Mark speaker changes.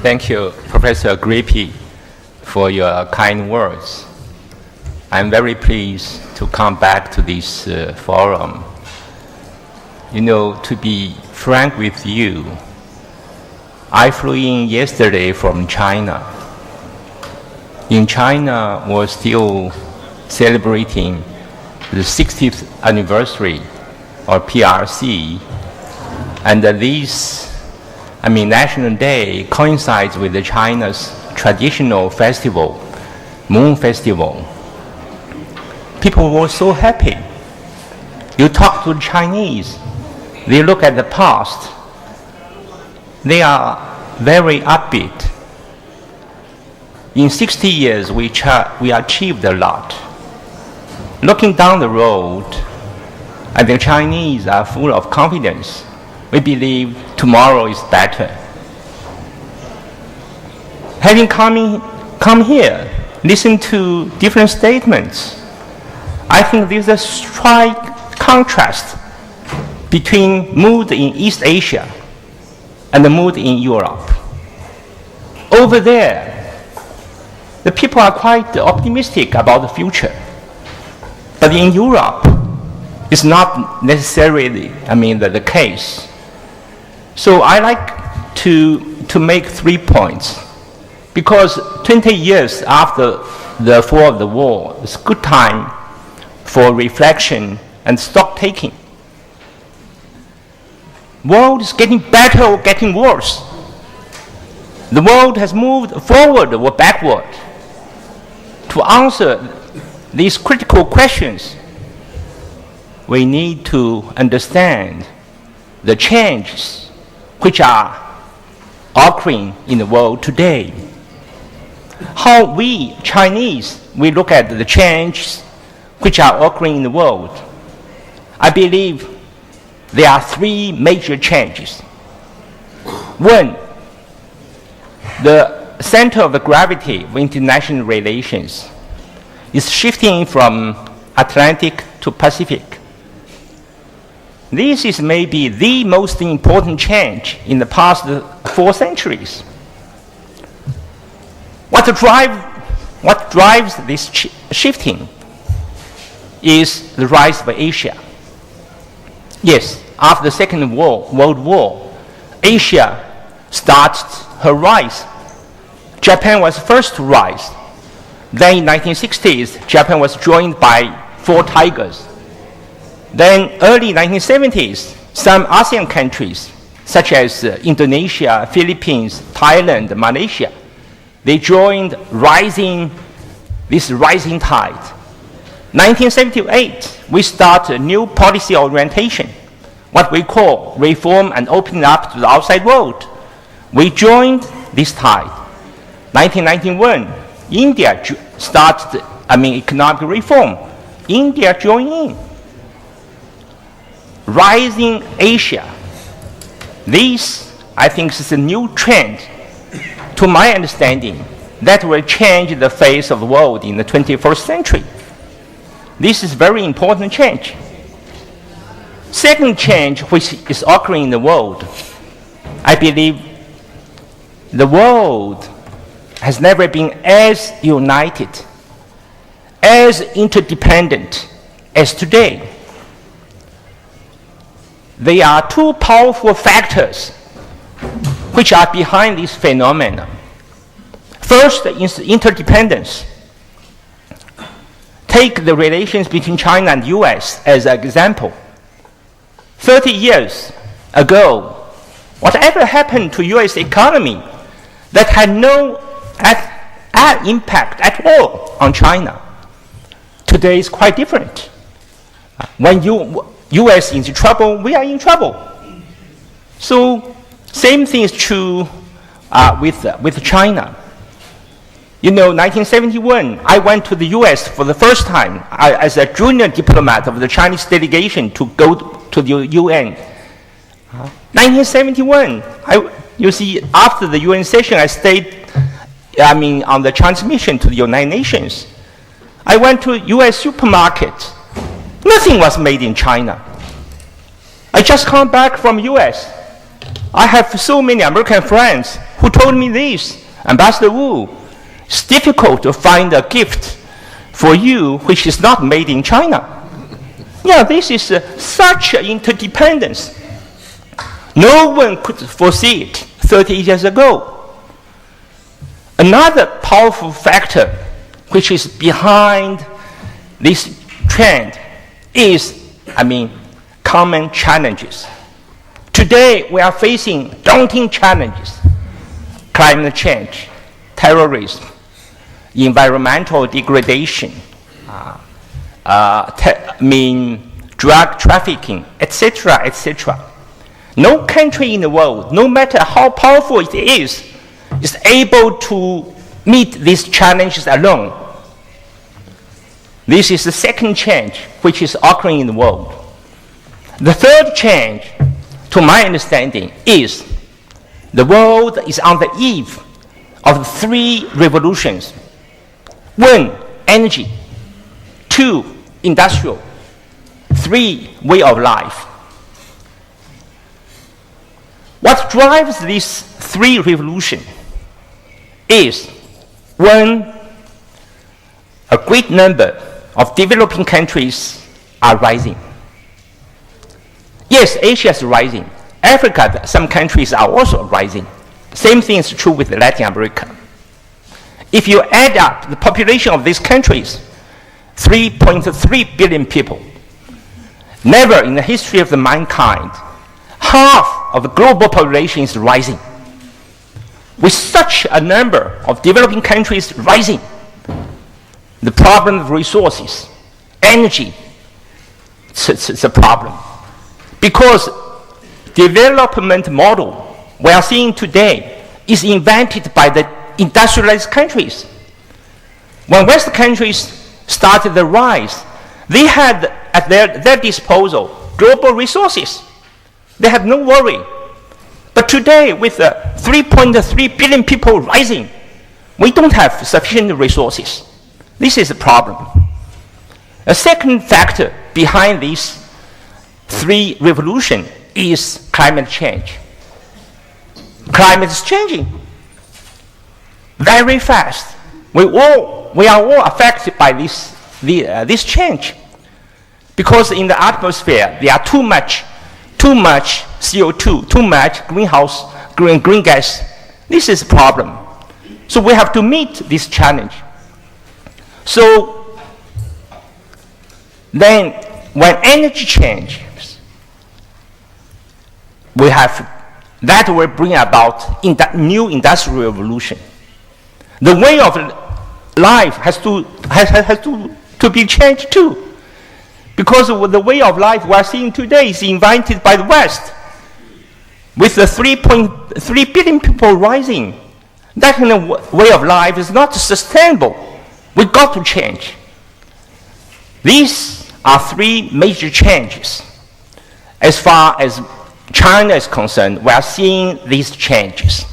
Speaker 1: Thank you, Professor Grippi, for your kind words. I'm very pleased to come back to this forum. You know, to be frank with you, I flew in yesterday from China. In China, we're still celebrating the 60th anniversary of PRC, and this National Day coincides with China's traditional festival, Moon Festival. People were so happy. You talk to the Chinese, they look at the past, they are very upbeat. In 60 years, we achieved a lot. Looking down the road, and the Chinese are full of confidence. We believe tomorrow is better. Having come here, listen to different statements, I think there's a strong contrast between mood in East Asia and the mood in Europe. Over there, the people are quite optimistic about the future. But in Europe, it's not necessarily the case. So I like to make 3 points. Because 20 years after the fall of the wall, it's a good time for reflection and stock taking. World is getting better or getting worse. The world has moved forward or backward. To answer these critical questions, we need to understand the changes which are occurring in the world today. How we, Chinese, we look at the changes which are occurring in the world. I believe there are 3 major changes. One, the center of the gravity of international relations is shifting from Atlantic to Pacific. This is maybe the most important change in the past 4 centuries. What drives this shifting is the rise of Asia. Yes, after the Second World War, Asia started her rise. Japan was first to rise. Then in 1960s, Japan was joined by 4 tigers. Then early 1970s, some ASEAN countries, such as Indonesia, Philippines, Thailand, Malaysia, they joined this rising tide. 1978, we start a new policy orientation, what we call reform and opening up to the outside world. We joined this tide. 1991, India started economic reform. India joined in. Rising Asia. This, I think, is a new trend, to my understanding, that will change the face of the world in the 21st century. This is a very important change. Second change which is occurring in the world, I believe the world has never been as united, as interdependent as today. There are 2 powerful factors which are behind this phenomenon. First is interdependence. Take the relations between China and the US as an example. 30 years ago, whatever happened to US economy that had no impact at all on China, today is quite different. When US is in trouble, we are in trouble. So same thing is true with China. You know, 1971, I went to the US for the first time as a junior diplomat of the Chinese delegation to go to the UN. 1971, you see, after the UN session, I stayed on the transmission to the United Nations. I went to US supermarket. Nothing was made in China. I just come back from US. I have so many American friends who told me this, Ambassador Wu, it's difficult to find a gift for you which is not made in China. Yeah, this is such an interdependence. No one could foresee it 30 years ago. Another powerful factor which is behind this trend is, common challenges. Today, we are facing daunting challenges: climate change, terrorism, environmental degradation, drug trafficking, etc., etc. No country in the world, no matter how powerful it is able to meet these challenges alone. This is the second change which is occurring in the world. The third change, to my understanding, is the world is on the eve of 3 revolutions. 1, energy. 2, industrial. 3, way of life. What drives these 3 revolutions is, 1, a great number of developing countries are rising. Yes, Asia is rising. Africa, some countries are also rising. Same thing is true with Latin America. If you add up the population of these countries, 3.3 billion people, never in the history of mankind, half of the global population is rising. With such a number of developing countries rising, the problem of resources, energy, it's a problem. Because development model we are seeing today is invented by the industrialized countries. When West countries started the rise, they had at their disposal global resources. They had no worry. But today, with 3.3 billion people rising, we don't have sufficient resources. This is a problem. A second factor behind these 3 revolutions is climate change. Climate is changing very fast. We are all affected by this change, because in the atmosphere there are too much CO2, too much green gas. This is a problem. So we have to meet this challenge. So then, when energy changes, that will bring about new industrial revolution. The way of life has to be changed too, because the way of life we are seeing today is invented by the West. With the 3.3 billion people rising, that kind of way of life is not sustainable. We've got to change. These are 3 major changes. As far as China is concerned, we are seeing these changes.